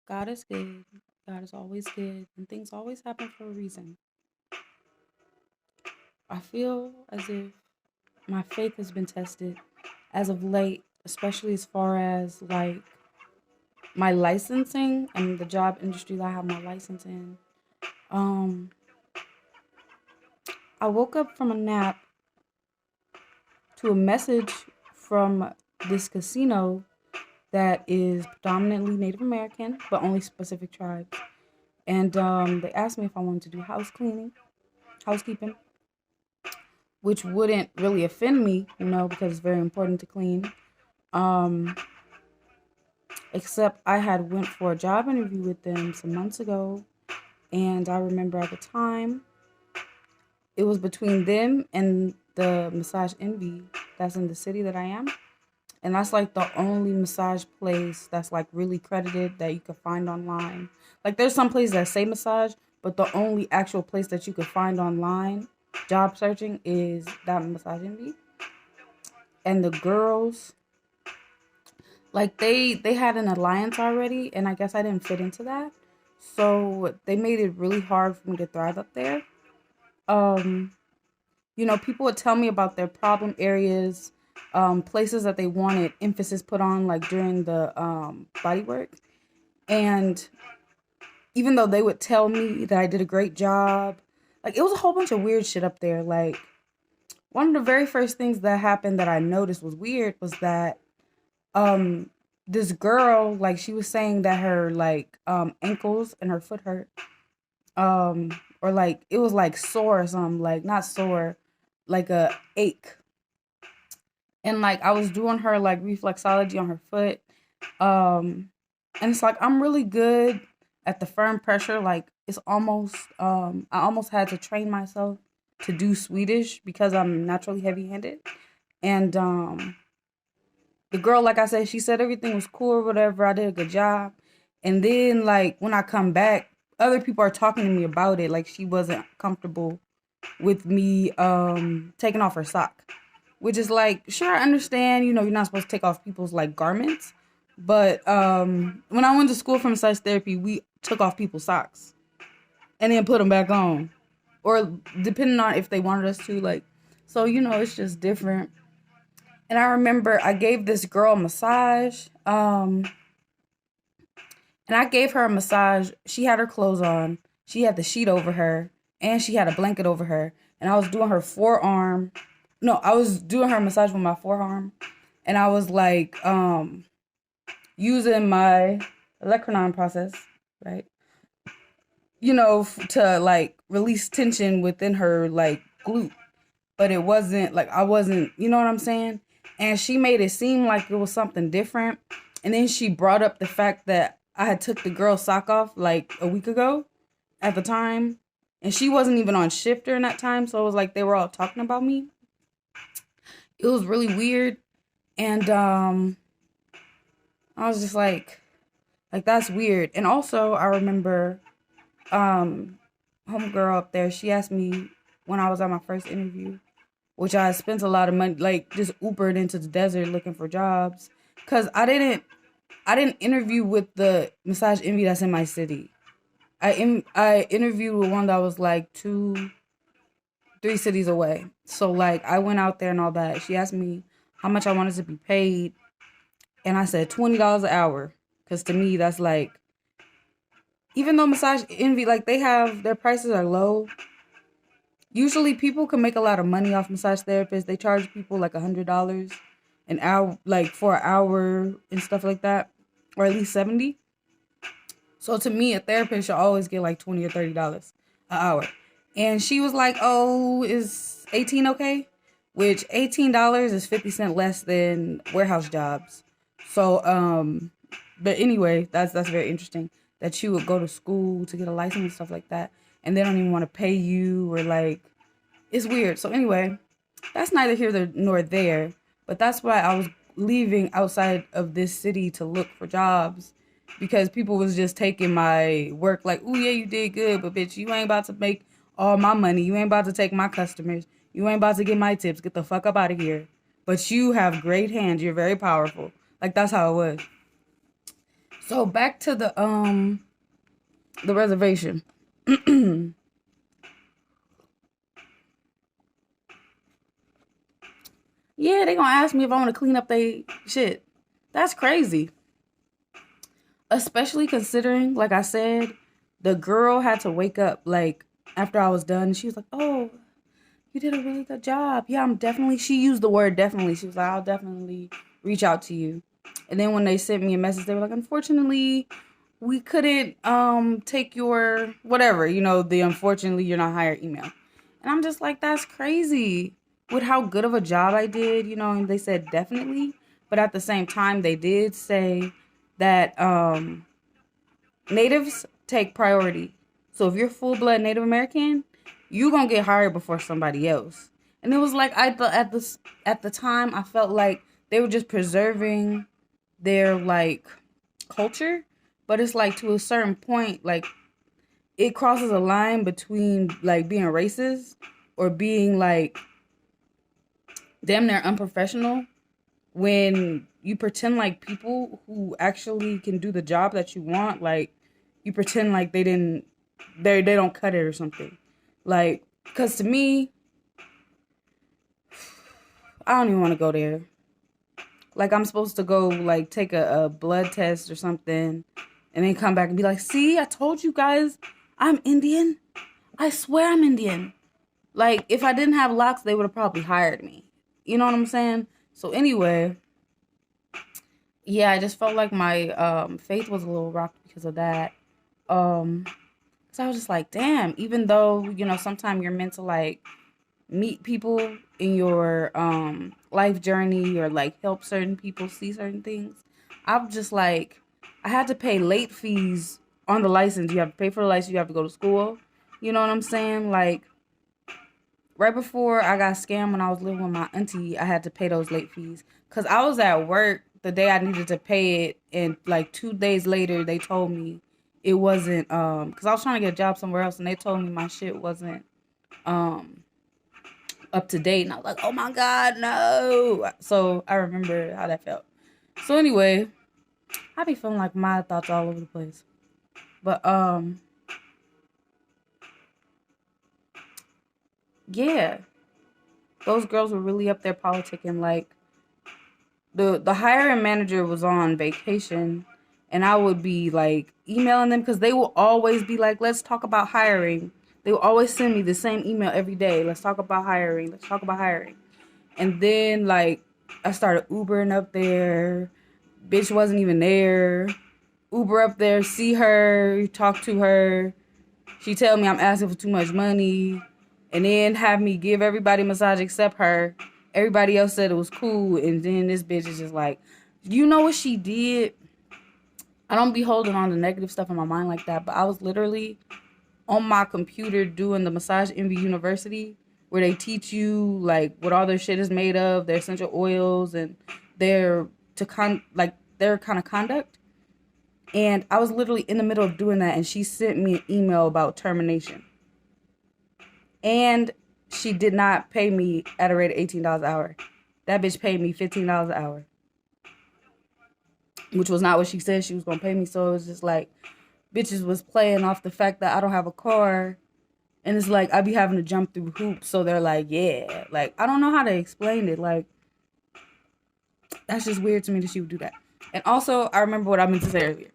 God is good. God is always good, and things always happen for a reason. I feel as if my faith has been tested as of late, especially as far as like my licensing and the job industry that I have my license in. Um, I woke up from a nap to a message from this casino that is predominantly Native American, but only specific tribes. And they asked me if I wanted to do housekeeping, which wouldn't really offend me, because it's very important to clean. Um, Except I had went for a job interview with them some months ago, and I remember at the time it was between them and the Massage Envy that's in the city that I am. And that's like the only massage place that's like really credited that you could find online. Like there's some places that say massage, but the only actual place that you could find online job searching is that Massage Envy. And the girls, like they had an alliance already, and I guess I didn't fit into that. So they made it really hard for me to thrive up there. Um, People would tell me about their problem areas, places that they wanted emphasis put on, like during the body work. And even though they would tell me that I did a great job, like it was a whole bunch of weird shit up there. Like one of the very first things that happened that I noticed was weird was that um this girl, like she was saying that her like ankles and her foot hurt. Or like it was like sore or something, like not sore, like a ache. And like I was doing her like reflexology on her foot. Um and it's like I'm really good at the firm pressure. Like it's almost I almost had to train myself to do Swedish because I'm naturally heavy handed. And the girl, like I said, she said everything was cool or whatever. I did a good job. And then like when I come back, other people are talking to me about it. Like she wasn't comfortable with me taking off her sock. Which is like, sure, I understand, you're not supposed to take off people's like garments. But when I went to school for massage therapy, we took off people's socks and then put them back on. Or depending on if they wanted us to, like, so it's just different. And I remember I gave this girl a massage. And I gave her a massage. She had her clothes on. She had the sheet over her. And she had a blanket over her. And I was doing her forearm. No, I was doing her massage with my forearm. And I was like using my electronon process, right? To like release tension within her like glute. But it wasn't like I wasn't, you know what I'm saying? And she made it seem like it was something different. And then she brought up the fact that I had took the girl's sock off like a week ago at the time. And she wasn't even on shift during that time. So it was like they were all talking about me. It was really weird. And I was just like that's weird. And also I remember homegirl up there, she asked me when I was at my first interview, which I spent a lot of money, like just Ubered into the desert looking for jobs. Cause I didn't interview with the Massage Envy that's in my city. I interviewed with one that was like 3 cities away. So like I went out there and all that. She asked me how much I wanted to be paid, and I said $20 an hour. Cause to me that's like, even though Massage Envy, like they have their prices are low. Usually people can make a lot of money off massage therapists. They charge people like $100 an hour, like for an hour and stuff like that, or at least 70. So to me, a therapist should always get like $20 or $30 an hour. And she was like, "Oh, is 18 okay?" Which $18 is 50 cents less than warehouse jobs. So but anyway, that's very interesting that you would go to school to get a license and stuff like that, and they don't even want to pay you, or like it's weird. So anyway, that's neither here nor there. But that's why I was leaving outside of this city to look for jobs, because people was just taking my work like, "Oh yeah, you did good, but bitch, you ain't about to make all my money. You ain't about to take my customers. You ain't about to get my tips. Get the fuck up out of here." But you have great hands. You're very powerful. Like that's how it was. So back to the reservation. Yeah, they gonna ask me if I want to clean up they shit. That's crazy. Especially considering, like I said, the girl had to wake up like after I was done. She was like, "Oh, you did a really good job. Yeah, I'm definitely." She used the word definitely. She was like, "I'll definitely reach out to you." And then when they sent me a message, they were like, "Unfortunately, we couldn't take your whatever, the unfortunately you're not hired email." And I'm just like, that's crazy. With how good of a job I did, and they said definitely, but at the same time they did say that natives take priority. So if you're full blood Native American, you gonna get hired before somebody else. And it was like I thought at the time I felt like they were just preserving their like culture, but it's like to a certain point, like it crosses a line between like being racist or being like damn near unprofessional when you pretend like people who actually can do the job that you want, like you pretend like they don't cut it or something. Like, cause to me, I don't even want to go there. Like I'm supposed to go like take a blood test or something and then come back and be like, see, I told you guys I'm Indian. I swear I'm Indian. Like if I didn't have locks, they would have probably hired me. You know what I'm saying? So anyway, yeah, I just felt like my faith was a little rocked because of that. Um, so I was just like, damn, even though, sometimes you're meant to like meet people in your life journey or like help certain people see certain things. I'm just like, I had to pay late fees on the license. You have to pay for the license, you have to go to school. You know what I'm saying? Like right before I got scammed when I was living with my auntie, I had to pay those late fees because I was at work the day I needed to pay it, and like 2 days later they told me it wasn't because I was trying to get a job somewhere else, and they told me my shit wasn't um up to date, and I was like, oh my god, no. So I remember how that felt. So anyway, I be feeling like my thoughts all over the place, but yeah, those girls were really up there politicking. Like the hiring manager was on vacation, and I would be like emailing them because they will always be like, let's talk about hiring. They will always send me the same email every day. Let's talk about hiring. Let's talk about hiring. And then like I started Ubering up there. Bitch wasn't even there. Uber up there, see her, talk to her. She tell me I'm asking for too much money, and then have me give everybody a massage except her. Everybody else said it was cool, and then this bitch is just like, you know what she did? I don't be holding on to negative stuff in my mind like that, but I was literally on my computer doing the Massage Envy University, where they teach you like what all their shit is made of, their essential oils, and their kind of conduct. And I was literally in the middle of doing that, and she sent me an email about termination. And she did not pay me at a rate of $18 an hour. That bitch paid me $15 an hour, which was not what she said she was gonna pay me. So it was just like bitches was playing off the fact that I don't have a car, and it's like I be having to jump through hoops. So they're like, yeah, like I don't know how to explain it. Like that's just weird to me that she would do that. And also, I remember what I meant to say earlier.